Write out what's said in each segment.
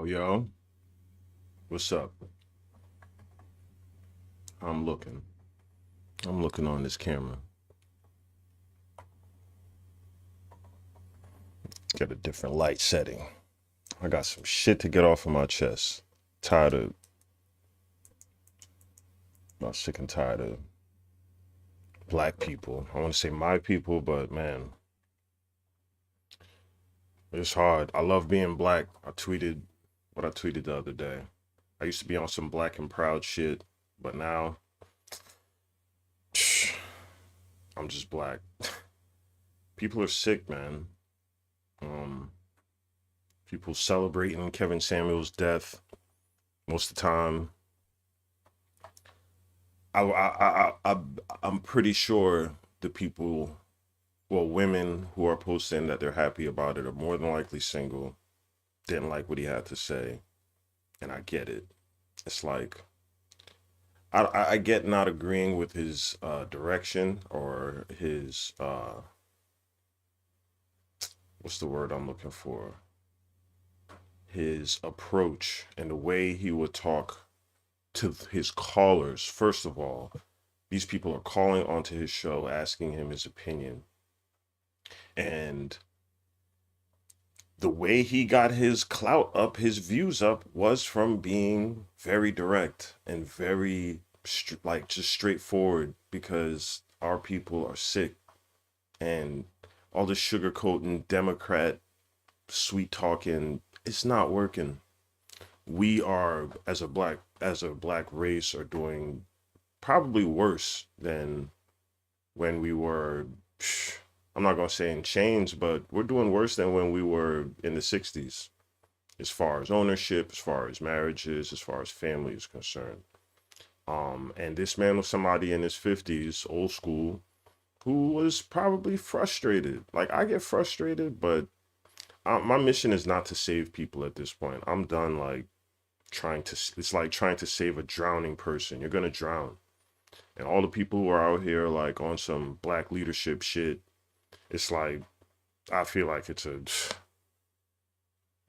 Oh, yo, what's up? I'm looking. I'm looking on this camera. Get a different light setting. I got some shit to get off of my chest. Tired of, I'm sick and tired of black people. I want to say my people, but man, it's hard. I love being black. I tweeted what I tweeted the other day. I used to be on some black and proud shit, but now I'm just black. People are sick, man. Um, People celebrating Kevin Samuel's death most of the time. I'm pretty sure the people, well, women who are posting that they're happy about it are more than likely single, didn't like what he had to say, and I get it. It's like I get not agreeing with his direction or his what's the word I'm looking for? His approach and the way he would talk to his callers. First of all, these people are calling onto his show asking him his opinion. And the way he got his clout up, his views up, was from being very direct and very like just straightforward because our people are sick and all this sugarcoating Democrat sweet talking, it's not working. We are as a black race are doing probably worse than when we were I'm not gonna say in chains, but we're doing worse than when we were in the 60s as far as ownership, as far as marriages, as far as family is concerned. And this man was somebody in his 50s, old school, who was probably frustrated. Like I get frustrated, but my mission is not to save people at this point. I'm done like it's like trying to save a drowning person. You're gonna drown. And all the people who are out here like on some black leadership shit, it's like I feel like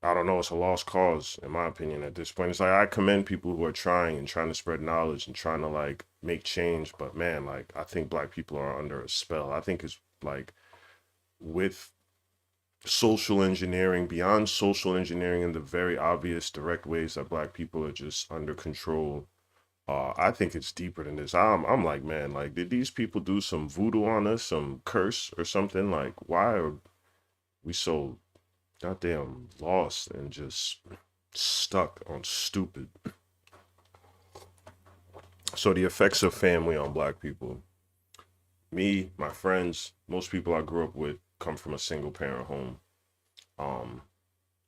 I don't know, it's a lost cause in my opinion at this point. It's like I commend people who are trying and trying to spread knowledge and trying to like make change, but man, like I think black people are under a spell. I think it's like with social engineering, beyond social engineering in the very obvious direct ways that black people are just under control. I think it's deeper than this. I'm like, man, like did these people do some voodoo on us, some curse or something? Like why are we so goddamn lost and just stuck on stupid? So the effects of family on black people. Me, my friends, most people I grew up with come from a single parent home. Um,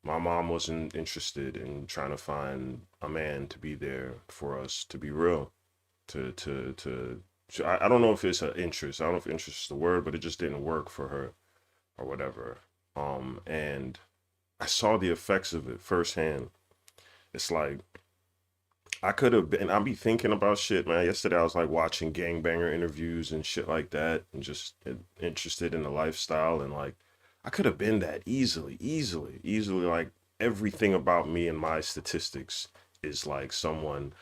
my mom wasn't interested in trying to find a man to be there for us, to be real. I don't know if it's an interest. I don't know if interest is the word, but it just didn't work for her or whatever. And I saw the effects of it firsthand. It's like I could have been. I'll be thinking about shit, man. Yesterday I was like watching gangbanger interviews and shit like that, and just interested in the lifestyle. And like I could have been that easily. Like everything about me and my statistics is like someone.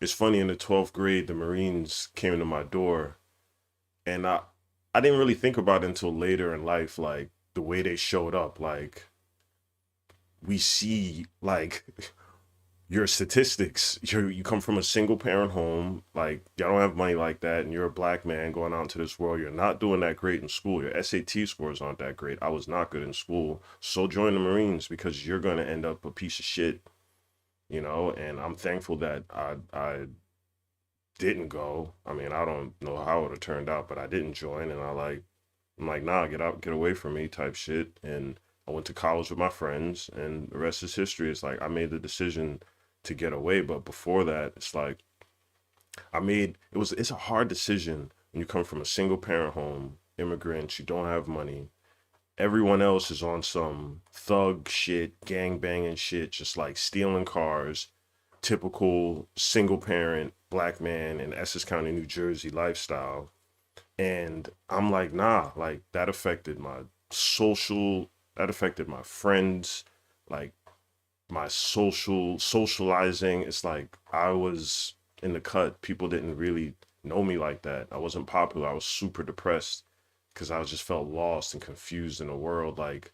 It's funny in the 12th grade, the Marines came to my door, and I didn't really think about it until later in life, like the way they showed up. Like we see like your statistics. You come from a single parent home, like y'all don't have money like that, and you're a black man going out into this world. You're not doing that great in school. Your SAT scores aren't that great. I was not good in school, so join the Marines because you're gonna end up a piece of shit, you know. And I'm thankful that I didn't go. I mean, I don't know how it would have turned out, but I didn't join, and I'm like, nah, get out, get away from me, type shit. And I went to college with my friends, and the rest is history. It's like I made the decision to get away, but before that, it's like it's a hard decision when you come from a single parent home, immigrants, you don't have money. Everyone else is on some thug shit, gang banging shit, just like stealing cars, typical single parent black man in Essex County, New Jersey lifestyle. And I'm like, nah, like social, that affected my friends. Like my socializing. It's like I was in the cut. People didn't really know me like that. I wasn't popular. I was super depressed because I just felt lost and confused in a world. Like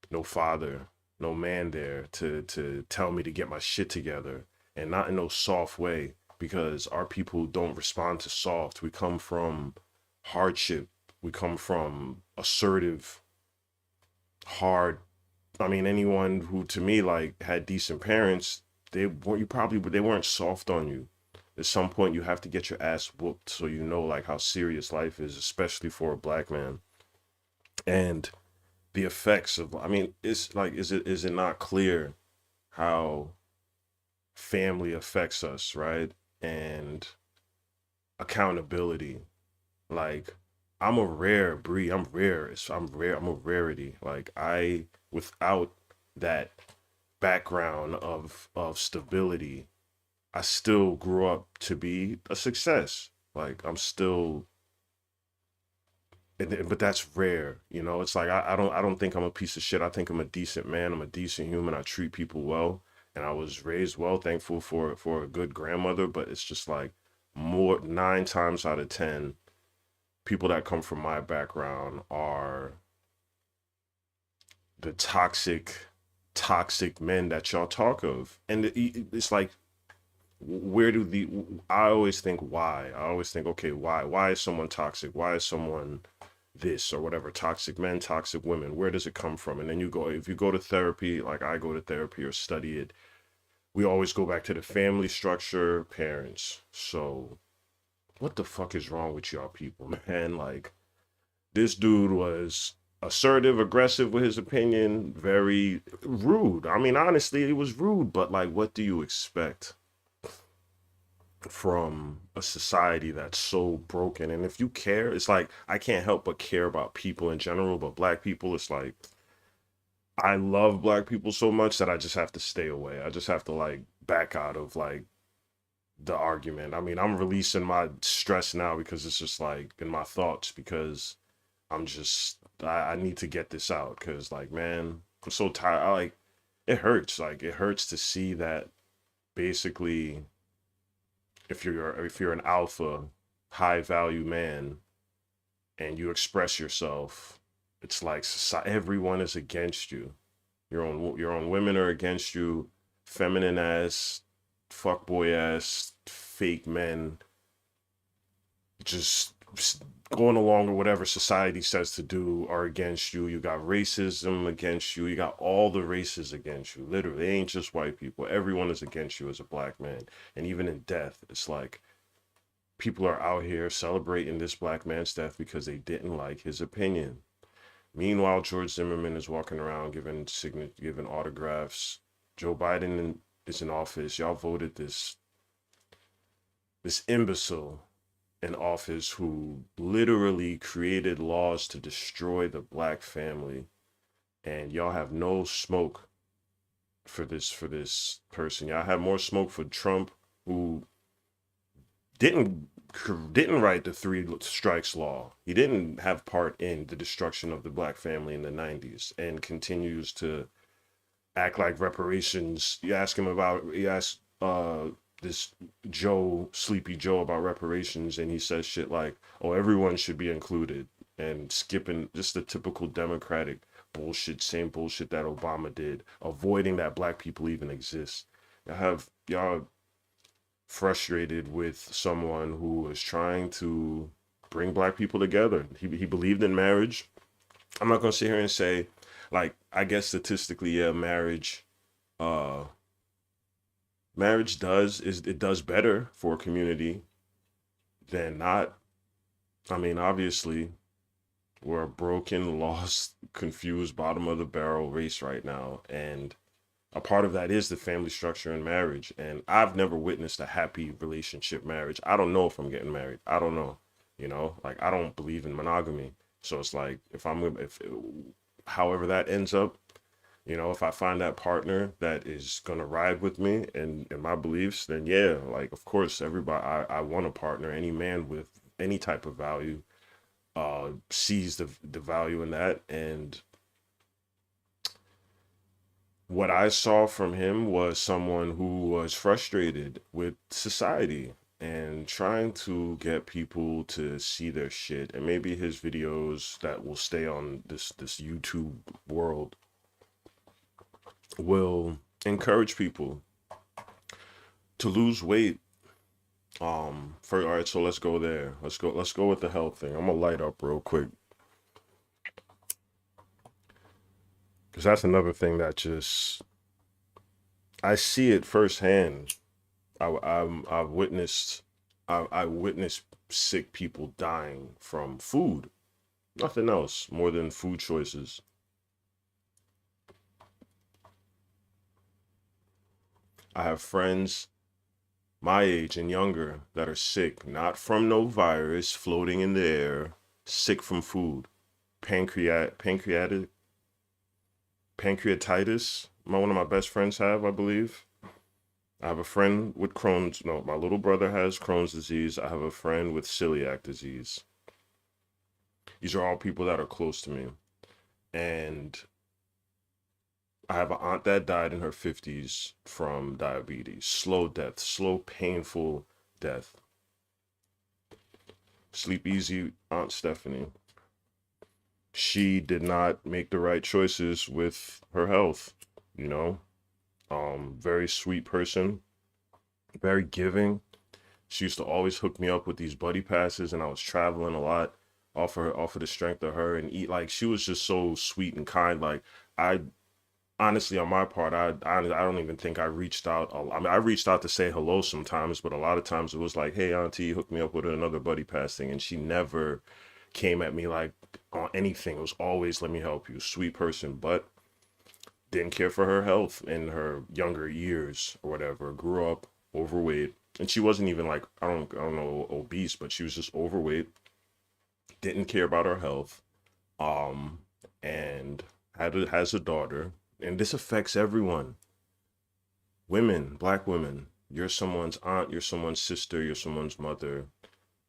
no father, no man there to tell me to get my shit together, and not in no soft way, because our people don't respond to soft. We come from hardship. We come from assertive, hard. I mean, anyone who to me like had decent parents, they weren't you probably they weren't soft on you. At some point, you have to get your ass whooped so you know like how serious life is, especially for a black man. And the effects of, I mean, it's like, is it not clear how family affects us, right? And accountability. Like, I'm a rare breed. I'm rare. I'm rare. I'm a rarity. Like, I without that background of stability, I still grew up to be a success. Like, I'm still, but that's rare, you know. It's like I don't think I'm a piece of shit. I think I'm a decent man. I'm a decent human. I treat people well, and I was raised well. Thankful for a good grandmother, but it's just like more 9 times out of 10, people that come from my background are the toxic men that y'all talk of, and it's like where do the I always think why. I always think, okay, why is someone toxic? Why is someone this or whatever, toxic men, toxic women, where does it come from? And then you go, if you go to therapy, like I go to therapy or study it, we always go back to the family structure, parents. So what the fuck is wrong with y'all people, man? Like, this dude was assertive, aggressive with his opinion, very rude. I mean, honestly, it was rude, but like, what do you expect from a society that's so broken? And if you care, it's like I can't help but care about people in general, but black people, it's like I love black people so much that I just have to stay away. I just have to like back out of like the argument. I mean, I'm releasing my stress now because it's just like in my thoughts, because I need to get this out because like, man, I'm so tired. I like, it hurts. Like, it hurts to see that basically if you're an alpha, high value man, and you express yourself, it's like everyone is against you. Your own women are against you. Feminine ass, fuckboy ass, fake men, just going along with whatever society says to do are against you. You got racism against you. You got all the races against you. Literally, it ain't just white people. Everyone is against you as a black man. And even in death, it's like people are out here celebrating this black man's death because they didn't like his opinion. Meanwhile, George Zimmerman is walking around giving autographs. Joe Biden is in office. Y'all voted this imbecile in office who literally created laws to destroy the black family, and y'all have no smoke for this person. Y'all have more smoke for Trump, who didn't didn't write the three strikes law. He didn't have part in the destruction of the black family in the 90s, and continues to act like reparations. You ask this Sleepy Joe about reparations, and he says shit like, "Oh, everyone should be included," and skipping just the typical Democratic bullshit, same bullshit that Obama did, avoiding that black people even exist. Y'all frustrated with someone who is trying to bring black people together. He believed in marriage. I'm not gonna sit here and say, like, I guess statistically, yeah, uh marriage does better for a community than not. I mean, obviously, we're a broken, lost, confused, bottom of the barrel race right now, and a part of that is the family structure in marriage. And I've never witnessed a happy relationship marriage. I don't know if I'm getting married. I don't know. Like, I don't believe in monogamy. So it's like, if however that ends up, if I find that partner that is gonna ride with me and my beliefs, then yeah, like, of course, everybody, I want a partner. Any man with any type of value sees the value in that. And what I saw from him was someone who was frustrated with society and trying to get people to see their shit. And maybe his videos that will stay on this YouTube world will encourage people to lose weight. For all right, so let's go there. Let's go with the health thing. I'm gonna light up real quick. Because that's another thing that just I see it firsthand. I've witnessed I witnessed sick people dying from food, nothing else more than food choices. I have friends my age and younger that are sick, not from no virus floating in the air, sick from food, pancreatic pancreatitis. One of my best friends have, I believe. I have a friend with Crohn's. No, my little brother has Crohn's disease. I have a friend with celiac disease. These are all people that are close to me. And I have an aunt that died in her 50s from diabetes. Slow death, slow, painful death. Sleep easy, Aunt Stephanie. She did not make the right choices with her health, you know? Very sweet person, very giving. She used to always hook me up with these buddy passes, and I was traveling a lot off of the strength of her and eat. Like, she was just so sweet and kind. Like, I honestly, on my part, I don't even think I reached out. I mean, I reached out to say hello sometimes, but a lot of times it was like, "Hey, auntie, hook me up with another buddy pass thing," and she never came at me like on anything. It was always, "Let me help you." Sweet person, but didn't care for her health in her younger years or whatever. Grew up overweight, and she wasn't even like I don't know obese, but she was just overweight. Didn't care about her health. Um, and has a daughter, and this affects everyone. Women, black women. You're someone's aunt, you're someone's sister, you're someone's mother,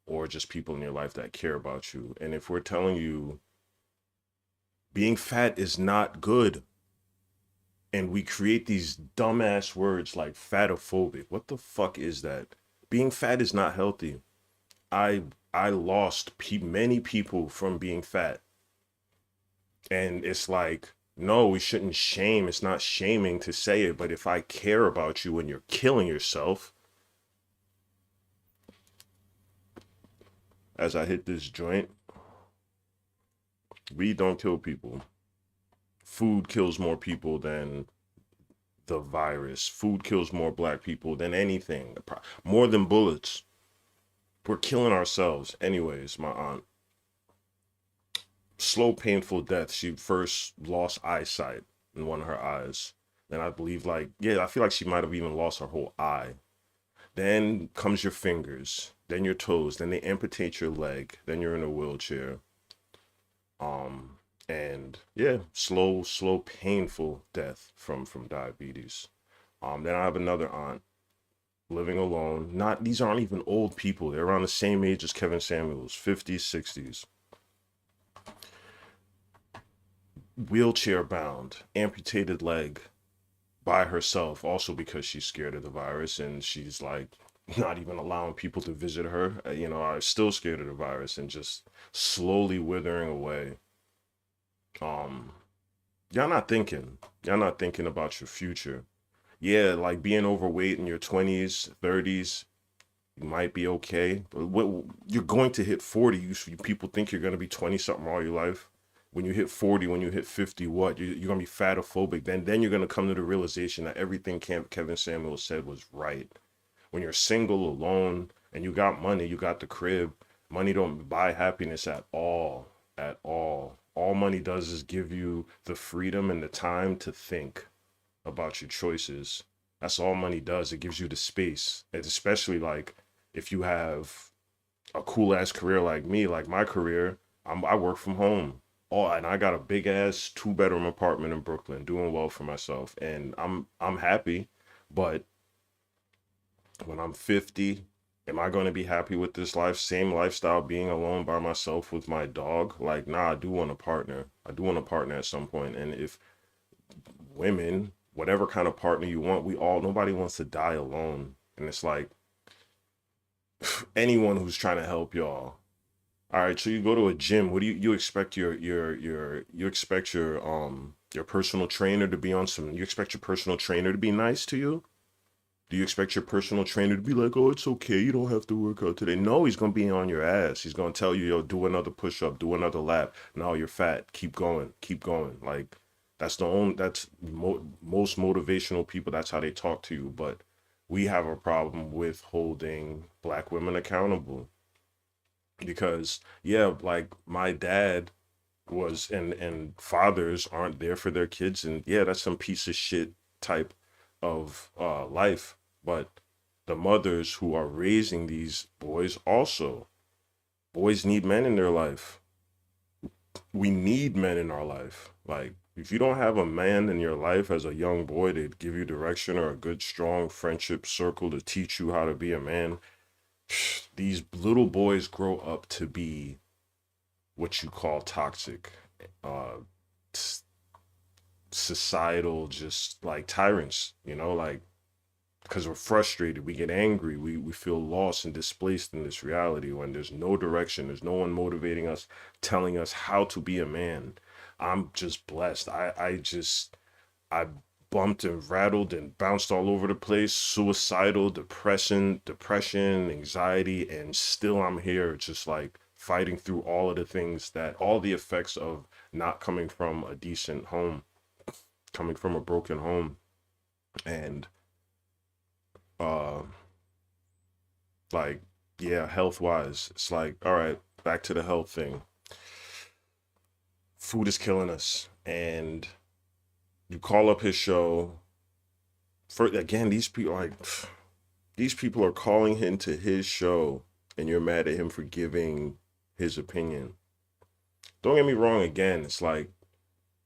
or just people in your life that care about you. And if we're telling you being fat is not good, and we create these dumbass words like fatophobic. What the fuck is that? Being fat is not healthy. I I lost many people from being fat, and it's like, no, we shouldn't shame. It's not shaming to say it, but if I care about you and you're killing yourself, as I hit this joint, we don't kill people. Food kills more people than the virus. Food kills more black people than anything, more than bullets. We're killing ourselves. Anyways, my aunt, slow, painful death. She first lost eyesight in one of her eyes. Then I believe, like, yeah, I feel like she might have even lost her whole eye. Then comes your fingers, then your toes, then they amputate your leg, then you're in a wheelchair. Um, and yeah, slow, painful death from diabetes. Then I have another aunt living alone. Not These aren't even old people. They're around the same age as Kevin Samuels, 50s, 60s. Wheelchair bound, amputated leg by herself, also because she's scared of the virus and she's like not even allowing people to visit her. Are still scared of the virus and just slowly withering away. Um, y'all not thinking. Y'all not thinking about your future. Yeah, like being overweight in your 20s, 30s, you might be okay, but you're going to hit 40. People think you're going to be 20 something all your life. When you hit 40, when you hit 50, what? You're going to be fatophobic. Then you're going to come to the realization that everything Kevin Samuel said was right. When you're single, alone, and you got money, you got the crib, money don't buy happiness at all. At all. All money does is give you the freedom and the time to think about your choices. That's all money does. It gives you the space. It's especially like if you have a cool ass career like me, like my career, I work from home. Oh, and I got a big ass 2 bedroom apartment in Brooklyn, doing well for myself, and I'm happy. But when I'm 50, am I going to be happy with this same lifestyle, being alone by myself with my dog? Like, nah, I do want a partner. I do want a partner at some point. And if women whatever kind of partner you want. Nobody wants to die alone. And it's like anyone who's trying to help y'all. All right, so you go to a gym. What do you expect you expect your personal trainer to be on some, you expect your personal trainer to be nice to you? Do you expect your personal trainer to be like, "Oh, it's okay, you don't have to work out today"? No, he's gonna be on your ass. He's gonna tell you, "Yo, do another push up, do another lap. No, you're fat. Keep going, keep going." Like most motivational people. That's how they talk to you. But we have a problem with holding black women accountable because yeah, like my dad was, and fathers aren't there for their kids, and yeah, that's some piece of shit type of life. But the mothers who are raising these boys also, boys need men in their life. We need men in our life. Like if you don't have a man in your life as a young boy to give you direction, or a good strong friendship circle to teach you how to be a man, these little boys grow up to be what you call toxic, uh societal, just like tyrants, like because we're frustrated, we get angry, we feel lost and displaced in this reality when there's no direction, there's no one motivating us, telling us how to be a man. I'm just blessed. I bumped and rattled and bounced all over the place, suicidal, depression, anxiety, and still I'm here just like fighting through all of the things, that all the effects of not coming from a decent home, coming from a broken home. And uh like yeah, health wise, it's like, all right, back to the health thing. Food is killing us. And you call up his show for, again, these people like these people are calling into his show, and you're mad at him for giving his opinion. Don't get me wrong, again, it's like,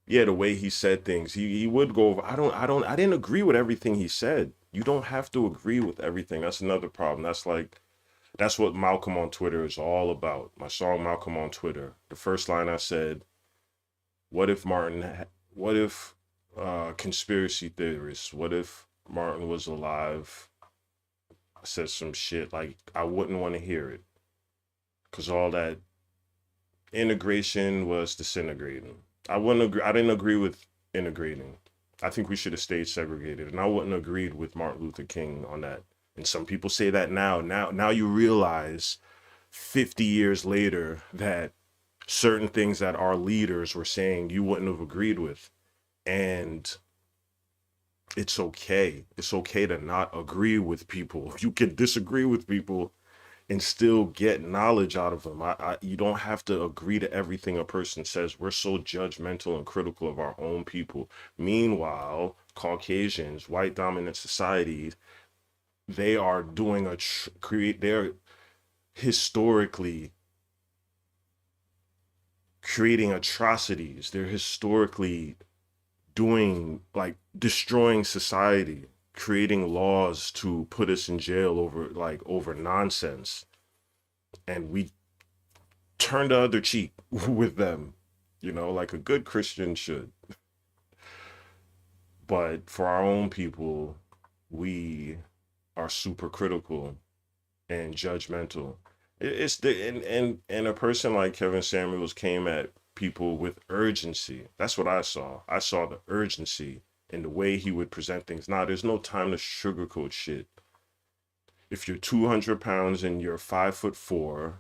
yeah, the way he said things, he would go over. I didn't agree with everything he said. You don't have to agree with everything. That's another problem. That's what Malcolm on Twitter is all about. My song Malcolm on Twitter. The first line I said, what if what if conspiracy theorists, what if Martin was alive, said some shit, like I wouldn't want to hear it, cuz all that integration was disintegrating. I didn't agree with integrating. I think we should have stayed segregated, and I wouldn't have agreed with Martin Luther King on that. And some people say that now. Now you realize 50 years later that certain things that our leaders were saying you wouldn't have agreed with. And it's okay. It's okay to not agree with people. You can disagree with people and still get knowledge out of them. You don't have to agree to everything a person says. We're so judgmental and critical of our own people. Meanwhile, Caucasians, white dominant societies, they are doing they're historically creating atrocities. They're historically doing, like, destroying society, creating laws to put us in jail over nonsense. And we turn the other cheek with them, like a good Christian should. But for our own people, we are super critical and judgmental. It's the and a person like Kevin Samuels came at people with urgency. That's what I saw. I saw the urgency in the way he would present things. Now, there's no time to sugarcoat shit. If you're 200 pounds and you're 5'4",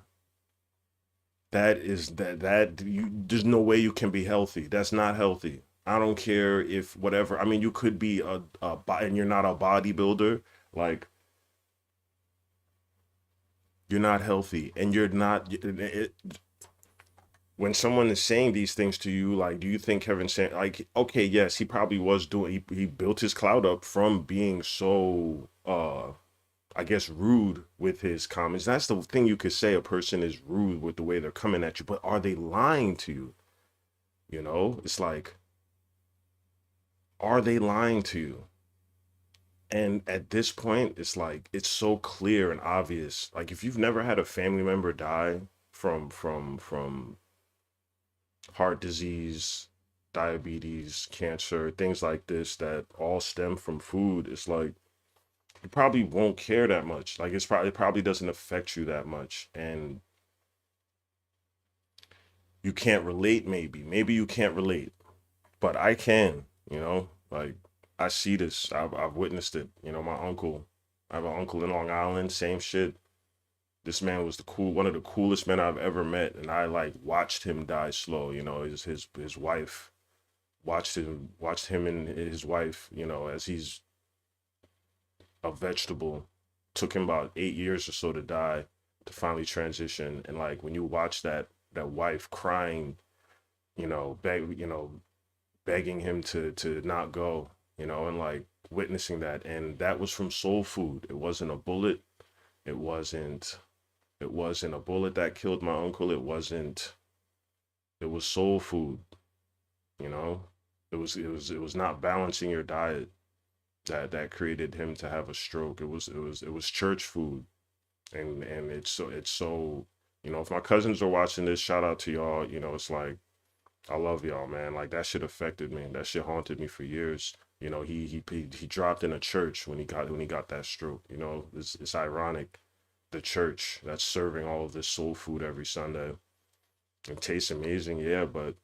there's no way you can be healthy. That's not healthy. I don't care if whatever. I mean, you could be and you're not a bodybuilder. Like, you're not healthy, and you're not. When someone is saying these things to you, like, do you think Kevin saying, like, okay, yes, he probably was doing. He built his clout up from being so I guess rude with his comments. That's the thing, you could say a person is rude with the way they're coming at you, but are they lying to you? It's like, are they lying to you? And at this point, it's like, it's so clear and obvious. Like, if you've never had a family member die from heart disease, diabetes, cancer, things like this that all stem from food. It's like you probably won't care that much. Like it probably doesn't affect you that much, and you can't relate. Maybe you can't relate, but I can. Like I see this. I've witnessed it. My uncle. I have an uncle in Long Island. Same shit. This man was one of the coolest men I've ever met, and I like watched him die slow. His wife watched him and his wife. As he's a vegetable. Took him about 8 years or so to die, to finally transition. And like when you watch that wife crying, begging him to not go, and like witnessing that, and that was from soul food. It wasn't a bullet. It wasn't. It wasn't a bullet that killed my uncle. It wasn't. It was soul food. You know. It was not balancing your diet that created him to have a stroke. It was church food, and it's so. If my cousins are watching this, shout out to y'all. It's like I love y'all, man. Like that shit affected me. That shit haunted me for years. He dropped in a church when he got that stroke. It's ironic. The church that's serving all of this soul food every Sunday. It tastes amazing, yeah, but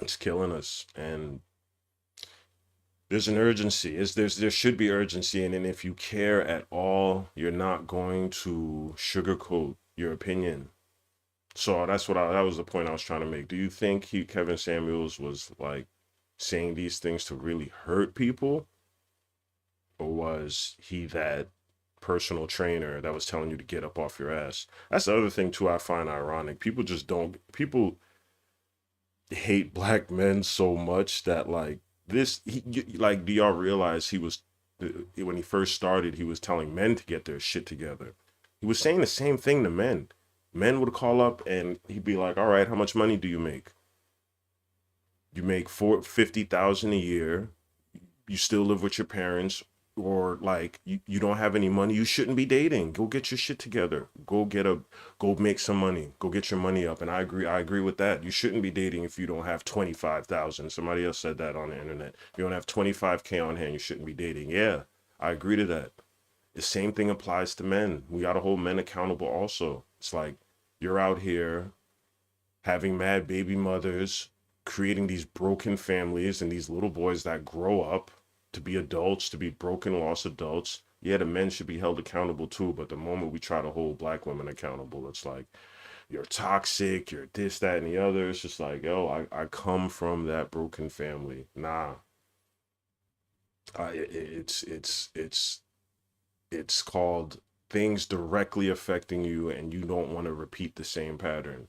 it's killing us. And there's an urgency. There should be urgency, and then if you care at all, you're not going to sugarcoat your opinion. So that was the point I was trying to make. Do you think Kevin Samuels was like saying these things to really hurt people, or was he that personal trainer that was telling you to get up off your ass? That's the other thing too. I find ironic. People hate black men so much that like like, do y'all realize when he first started, he was telling men to get their shit together. He was saying the same thing to men. Men would call up and he'd be like, all right, how much money do you make? You make 50,000 a year. You still live with your parents, or like you don't have any money. You shouldn't be dating. Go get your shit together. Go make some money. Go get your money up. And I agree with that. You shouldn't be dating if you don't have 25,000. Somebody else said that on the internet. If you don't have 25K on hand, you shouldn't be dating. Yeah, I agree to that. The same thing applies to men. We gotta hold men accountable also. It's like you're out here having mad baby mothers, creating these broken families and these little boys that grow up to be adults, to be broken, lost adults. Yeah, the men should be held accountable too, but the moment we try to hold black women accountable, it's like, you're toxic, you're this, that, and the other. It's just like, yo, I come from that broken family. Nah, it's called things directly affecting you, and you don't want to repeat the same pattern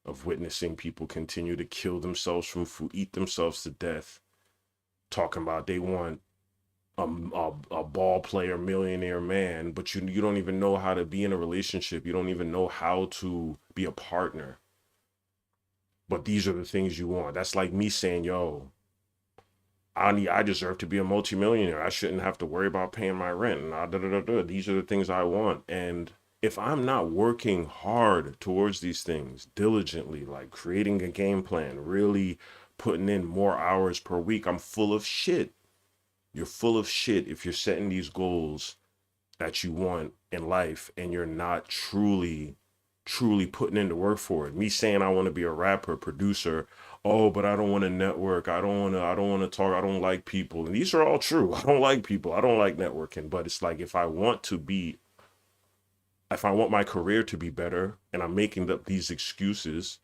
of witnessing people continue to kill themselves from food, eat themselves to death, talking about they want a ball player, millionaire man, but you don't even know how to be in a relationship. You don't even know how to be a partner. But these are the things you want. That's like me saying, yo, I deserve to be a multimillionaire. I shouldn't have to worry about paying my rent. And these are the things I want. And if I'm not working hard towards these things diligently, like creating a game plan, really putting in more hours per week, I'm full of shit. You're full of shit if you're setting these goals that you want in life and you're not truly putting in the work for it. Me saying I want to be a rapper, producer, oh, but I don't want to network. I don't want to talk. I don't like people. And these are all true. I don't like people. I don't like networking. But it's like if I want my career to be better and I'm making up these excuses,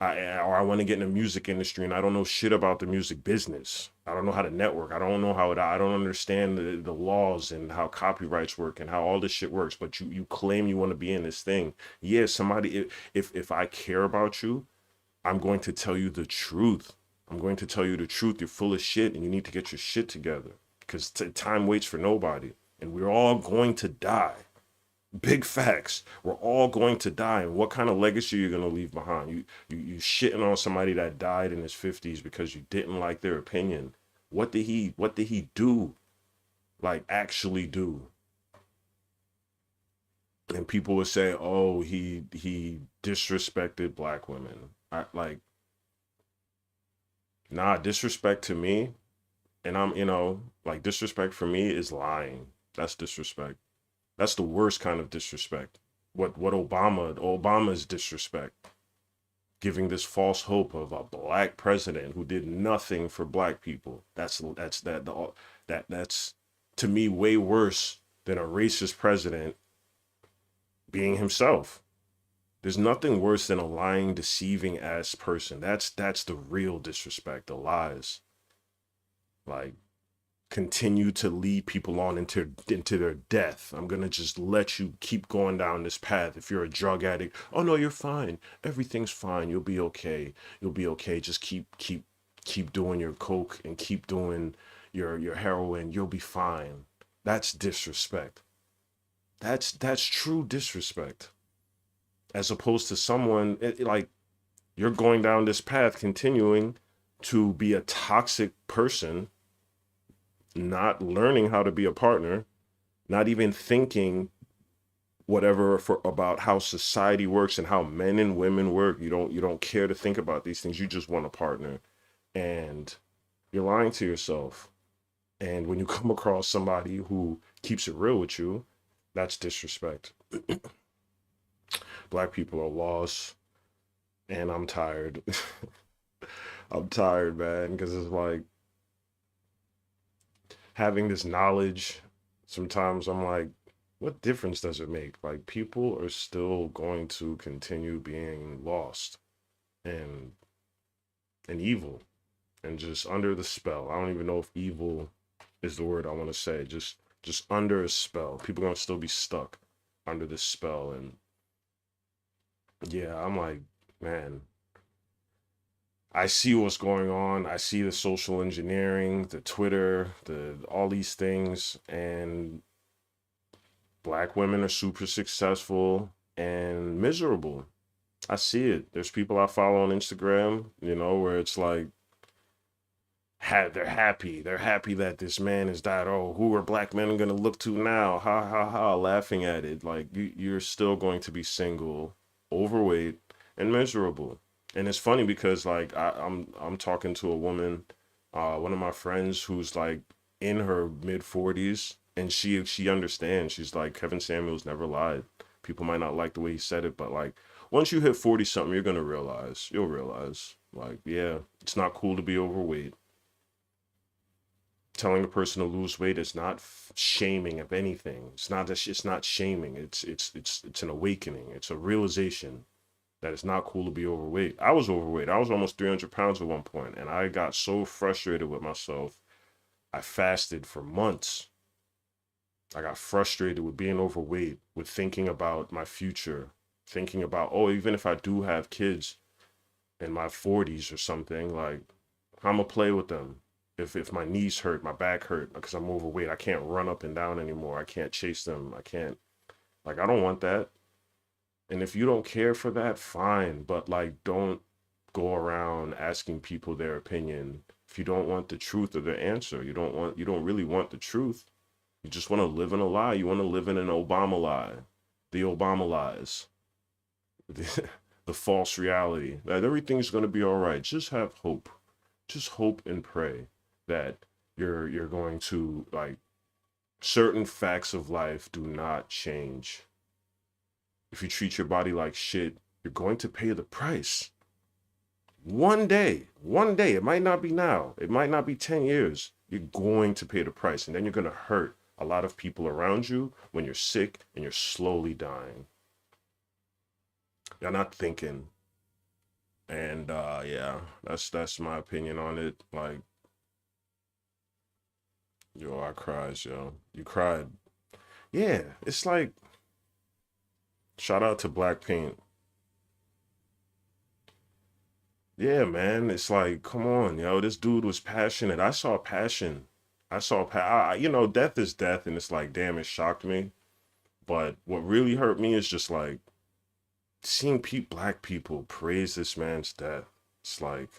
or I want to get in the music industry and I don't know shit about the music business. I don't know how to network. I don't understand the laws and how copyrights work and how all this shit works. But you claim you want to be in this thing. Yeah, somebody, if I care about you, I'm going to tell you the truth. I'm going to tell you the truth. You're full of shit and you need to get your shit together, because time waits for nobody and we're all going to die. Big facts. We're all going to die. And what kind of legacy are you going to leave behind? You shitting on somebody that died in his 50s because you didn't like their opinion. What did he do? Like actually do? And people would say, "Oh, he disrespected black women." I like Nah, disrespect to me, and I'm, like disrespect for me is lying. That's disrespect. That's the worst kind of disrespect. What Obama's disrespect, giving this false hope of a black president who did nothing for black people. That's to me way worse than a racist president being himself. There's nothing worse than a lying, deceiving ass person. That's the real disrespect, the lies. Like, continue to lead people on into their death. I'm gonna just let you keep going down this path. If you're a drug addict, oh no, you're fine. Everything's fine. You'll be okay. You'll be okay. Just keep doing your coke and keep doing your heroin. You'll be fine. That's disrespect. That's true disrespect. As opposed to someone like, you're going down this path, continuing to be a toxic person, not learning how to be a partner, not even thinking whatever for about how society works and how men and women work. You don't care to think about these things. You just want a partner, and you're lying to yourself. And when you come across somebody who keeps it real with you, that's disrespect. Black people are lost, and I'm tired. I'm tired, man, because it's like, having this knowledge, sometimes I'm like, what difference does it make? Like, people are still going to continue being lost and evil and just under the spell. I don't even know if evil is the word I want to say. Just under a spell. People are gonna still be stuck under this spell. And yeah, I'm like, man, I see what's going on. I see the social engineering, the Twitter, the all these things, and black women are super successful and miserable. I see it. There's people I follow on Instagram, where it's like, they're happy. They're happy that this man has died. Oh, who are black men going to look to now? Ha ha ha, laughing at it. Like, you're still going to be single, overweight, and miserable. And it's funny because, like, I'm talking to a woman, one of my friends who's like in her mid 40s, and she understands. She's like, Kevin Samuels never lied. People might not like the way he said it, but like, once you hit 40 something, you'll realize, like, yeah, it's not cool to be overweight. Telling a person to lose weight is not shaming of anything. It's not shaming. It's an awakening. It's a realization that it's not cool to be overweight. I was overweight. I was almost 300 pounds at one point, and I got so frustrated with myself. I fasted for months. I got frustrated with being overweight, with thinking about my future, thinking about, oh, even if I do have kids in my 40s or something, like, I'm gonna play with them. If my knees hurt, my back hurt because I'm overweight, I can't run up and down anymore. I can't chase them. I can't, like, I don't want that. And if you don't care for that, fine. But like, don't go around asking people their opinion if you don't want the truth or the answer. You don't really want the truth. You just want to live in a lie. You want to live in an Obama lie. The Obama lies. The false reality that everything's going to be all right. Just have hope. Just hope and pray that you're going to, like, certain facts of life do not change. If you treat your body like shit, you're going to pay the price. One day, it might not be now, it might not be 10 years. You're going to pay the price, and then you're going to hurt a lot of people around you when you're sick and you're slowly dying. You're not thinking. And yeah, that's my opinion on it. Like, yo, I cried, yo. You cried. Yeah, it's like, shout out to Blackpink. Yeah, man, it's like, come on, yo, this dude was passionate. I saw passion. Death is death, and it's like, damn, it shocked me. But what really hurt me is just like seeing black people praise this man's death. It's like,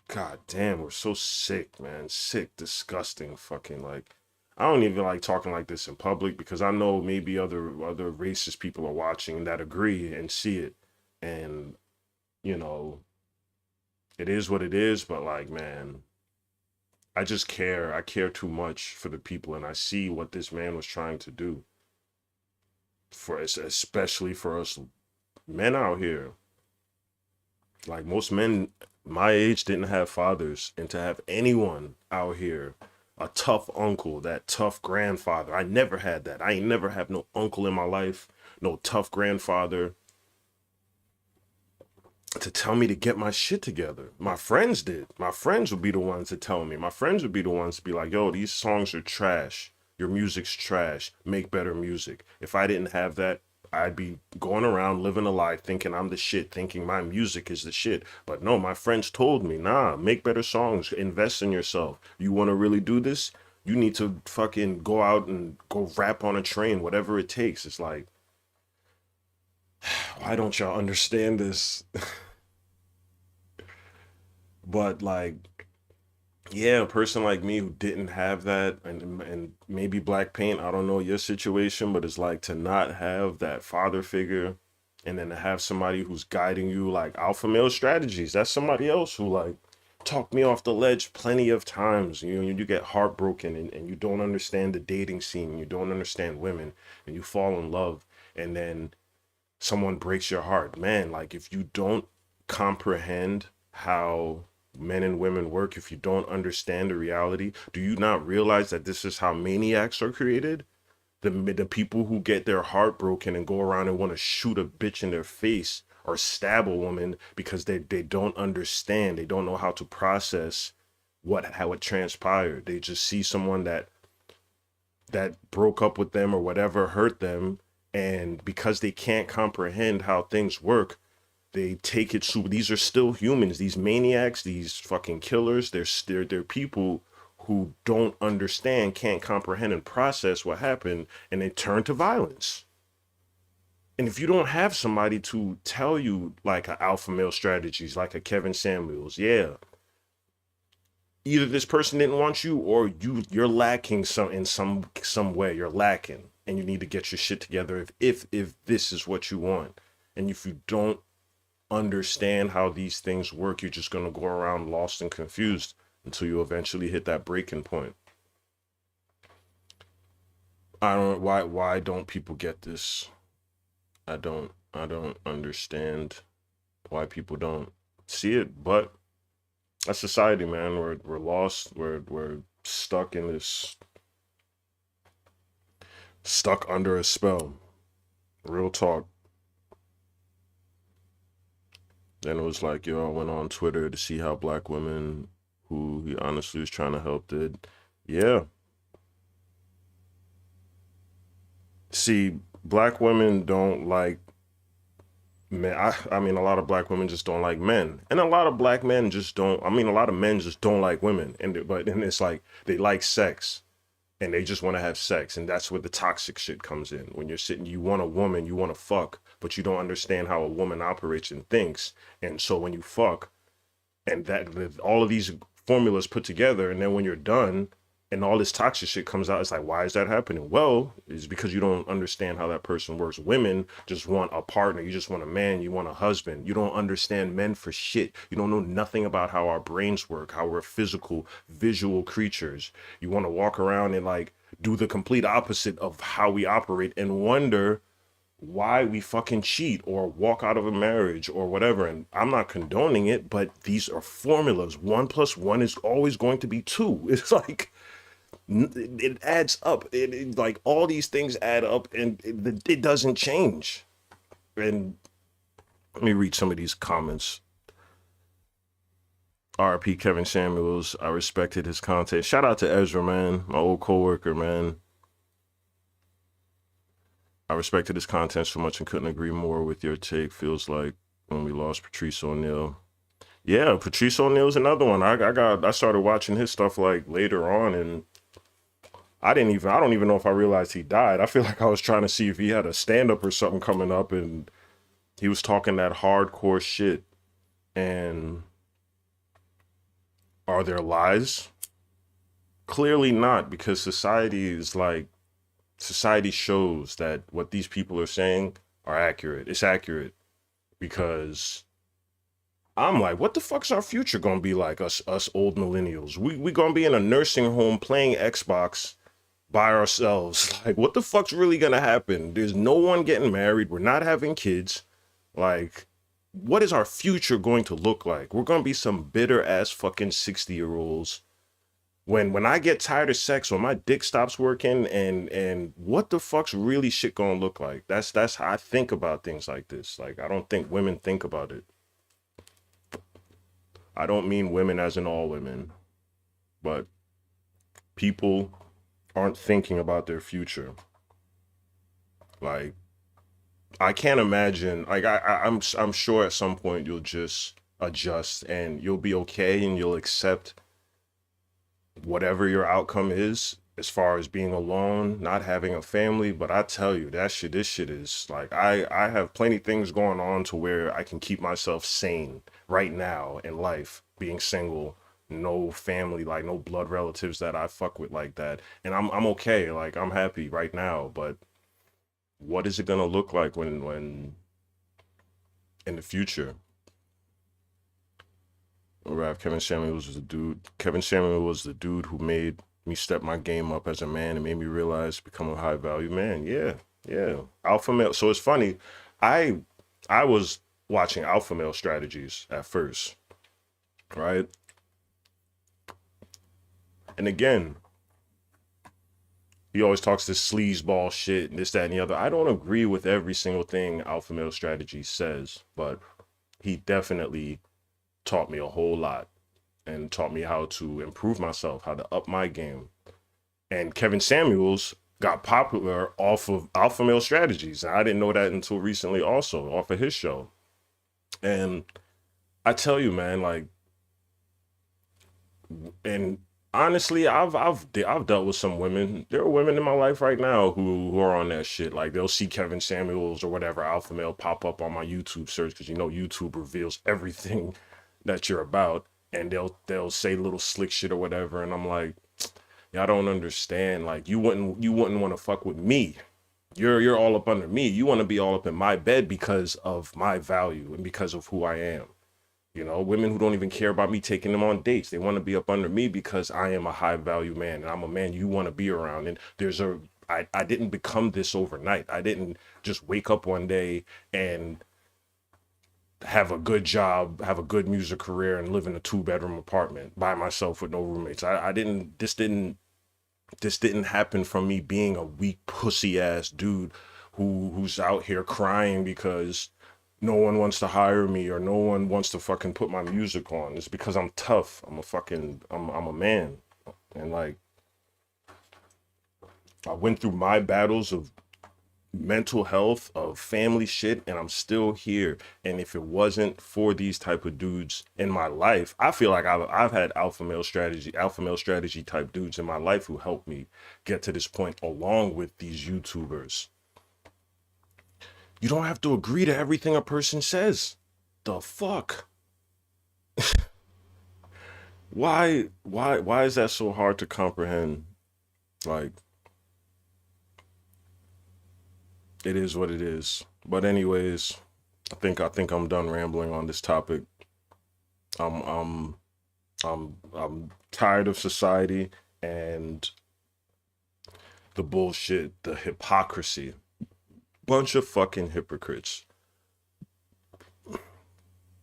god damn, we're so sick, man. Sick, disgusting, fucking, like, I don't even like talking like this in public because I know maybe other racist people are watching that agree and see it. And, you know, it is what it is. But like, man, I just care. I care too much for the people, and I see what this man was trying to do for us, especially for us men out here. Like most men my age didn't have fathers, and to have anyone out here, a tough uncle, that tough grandfather, I never had that. I ain't never have no uncle in my life, no tough grandfather to tell me to get my shit together. My friends did. My friends would be the ones to tell me. My friends would be the ones to be like, yo, these songs are trash. Your music's trash. Make better music. If I didn't have that, I'd be going around living a lie thinking I'm the shit, thinking my music is the shit. But no, my friends told me, nah, make better songs, invest in yourself. You want to really do this? You need to fucking go out and go rap on a train, whatever it takes. It's like, why don't y'all understand this? But like, yeah, a person like me who didn't have that, and maybe black paint, I don't know your situation, but it's like to not have that father figure, and then to have somebody who's guiding you, like alpha male strategies. That's somebody else who like talked me off the ledge plenty of times. You get heartbroken, and you don't understand the dating scene, you don't understand women, and you fall in love, and then someone breaks your heart. Man, like if you don't comprehend how men and women work, if you don't understand the reality, do you not realize that this is how maniacs are created? The people who get their heart broken and go around and want to shoot a bitch in their face or stab a woman because they don't understand, they don't know how to process how it transpired. They just see someone that broke up with them or whatever hurt them, and because they can't comprehend how things work, they take it to, these are still humans, these maniacs, these fucking killers. They're people who don't understand, can't comprehend and process what happened, and they turn to violence. And if you don't have somebody to tell you like a alpha male strategies, like a Kevin Samuels, yeah, either this person didn't want you, or you're lacking some way. You're lacking, and you need to get your shit together if this is what you want. And if you don't understand how these things work, you're just gonna go around lost and confused until you eventually hit that breaking point. I don't why don't people get this? I don't understand why people don't see it, but that's society, man. We're lost. We're stuck in this, stuck under a spell. Real talk. Then it was like, yo, I went on Twitter to see how black women who he honestly was trying to help did. Yeah. See, black women don't like men. I mean, a lot of black women just don't like men. And a lot of black men just don't, I mean, a lot of men just don't like women. But then it's like they like sex, and they just want to have sex, and that's where the toxic shit comes in. When you're sitting, you want a woman, you want to fuck, but you don't understand how a woman operates and thinks. And so when you fuck, and that with all of these formulas put together, and then when you're done and all this toxic shit comes out, it's like, why is that happening? Well, it's because you don't understand how that person works. Women just want a partner, you just want a man, you want a husband. You don't understand men for shit. You don't know nothing about how our brains work, how we're physical visual creatures. You want to walk around and like do the complete opposite of how we operate, and wonder why we fucking cheat or walk out of a marriage or whatever. And I'm not condoning it, but these are formulas. 1+1 is always going to be 2. It's like it adds up. Like all these things add up, and it doesn't change. And let me read some of these comments. RP Kevin Samuels, I respected his content. Shout out to Ezra, man, my old coworker, man. I respected his content so much and couldn't agree more with your take. Feels like when we lost Patrice O'Neal. Yeah, Patrice O'Neal's another one. I started watching his stuff like later on, and I don't even know if I realized he died. I feel like I was trying to see if he had a stand up or something coming up, and he was talking that hardcore shit. And are there lies? Clearly not, because society shows that what these people are saying are accurate. It's accurate because I'm like, what the fuck's our future gonna be like? Us old millennials. We gonna be in a nursing home playing Xbox by ourselves. Like, what the fuck's really gonna happen? There's no one getting married. We're not having kids. Like, what is our future going to look like? We're gonna be some bitter ass fucking 60-year-olds. When I get tired of sex, when my dick stops working, and what the fuck's really shit gonna look like? That's how I think about things like this. Like, I don't think women think about it. I don't mean women as in all women, but people aren't thinking about their future. Like, I can't imagine. Like, I'm sure at some point you'll just adjust and you'll be okay and you'll accept whatever your outcome is as far as being alone, not having a family. But I tell you, this shit is like, I have plenty things going on to where I can keep myself sane right now in life, being single, no family, like no blood relatives that I fuck with like that. And I'm okay. Like, I'm happy right now. But what is it gonna look like when in the future? Right, Kevin Samuels was the dude. Kevin Samuel was the dude who made me step my game up as a man and made me realize become a high value man. Yeah, yeah. Alpha male. So it's funny. I I was watching alpha male strategies at first, right? And again, he always talks this sleazeball shit and this, that, and the other. I don't agree with every single thing alpha male strategy says, but he definitely taught me a whole lot and taught me how to improve myself, how to up my game. And Kevin Samuels got popular off of alpha male strategies. And I didn't know that until recently, also off of his show. And I tell you, man, like, and honestly, I've dealt with some women. There are women in my life right now who are on that shit. Like, they'll see Kevin Samuels or whatever alpha male pop up on my YouTube search, because you know YouTube reveals everything that you're about, and they'll say little slick shit or whatever, and I'm like, y'all don't understand. Like, you wouldn't want to fuck with me. You're all up under me. You want to be all up in my bed because of my value and because of who I am. You know, women who don't even care about me taking them on dates. They want to be up under me because I am a high value man and I'm a man you want to be around. And I didn't become this overnight. I didn't just wake up one day and have a good job, have a good music career, and live in a 2-bedroom apartment by myself with no roommates. I didn't, this didn't happen from me being a weak pussy ass dude who's out here crying because no one wants to hire me or no one wants to fucking put my music on. It's because I'm tough. I'm a man. And like, I went through my battles of mental health, of family shit, and I'm still here. And if it wasn't for these type of dudes in my life, I feel like I've had alpha male strategy type dudes in my life who helped me get to this point, along with these YouTubers. You don't have to agree to everything a person says. The fuck? Why is that so hard to comprehend? Like, it is what it is. But anyways, I think I'm done rambling on this topic. I'm I'm I'm tired of society and the bullshit, the hypocrisy. Bunch of fucking hypocrites.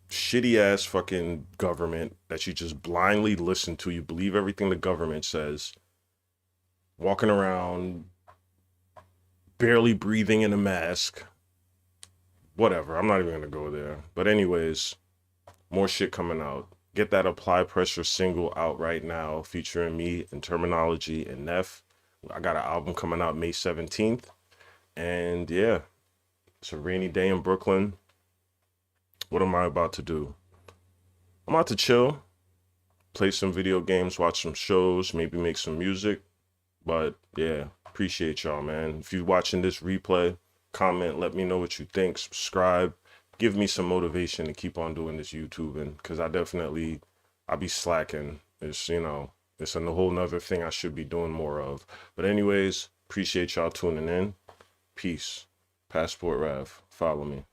Shitty ass fucking government that you just blindly listen to. You believe everything the government says. Walking around barely breathing in a mask. Whatever. I'm not even gonna go there. But anyways, more shit coming out. Get that Apply Pressure single out right now, featuring me and Terminology and Neff. I got an album coming out May 17th. And yeah, it's a rainy day in Brooklyn. What am I about to do? I'm about to chill, play some video games, watch some shows, maybe make some music. But yeah, appreciate y'all, man. If you're watching this replay, comment, let me know what you think, subscribe, give me some motivation to keep on doing this YouTubing, because I be slacking. It's, it's a whole nother thing I should be doing more of. But anyways, appreciate y'all tuning in. Peace. Passport Rav. Follow me.